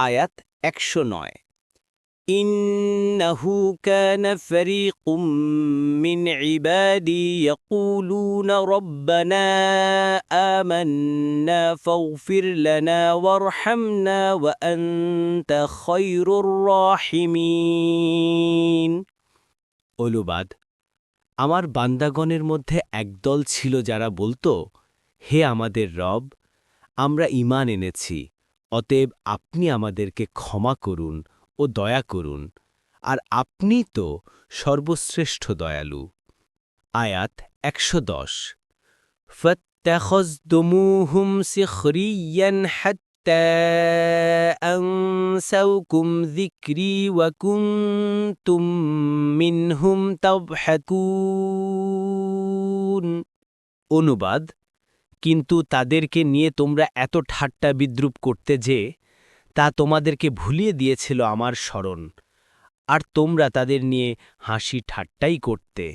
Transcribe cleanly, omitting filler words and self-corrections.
আয়াত ১০৯ إنه كان فريق من عبادي يقولون ربنا آمنا فاغفر لنا وارحمنا وأنت خير الراحمين অনুবাদ আমার বান্দাগণের মধ্যে একদল ছিল যারা বলতো, হে আমাদের রব, আমরা ঈমান এনেছি, অতএব আপনি আমাদেরকে ক্ষমা করুন ও দয়া করুন, আর আপনি তো সর্বশ্রেষ্ঠ দয়ালু। আয়াত ১১০ فاتخذتموهم سخريا حتى أنسوكم ذكري وكنتم منهم تضحكون অনুবাদ কিন্তু তাদেরকে নিয়ে তোমরা এত ঠাট্টা বিদ্রূপ করতে যে তা তোমাদেরকে ভুলিয়ে দিয়েছিল আমার স্মরণ, আর তোমরা তাদের নিয়ে হাসি ঠাট্টাই করতে।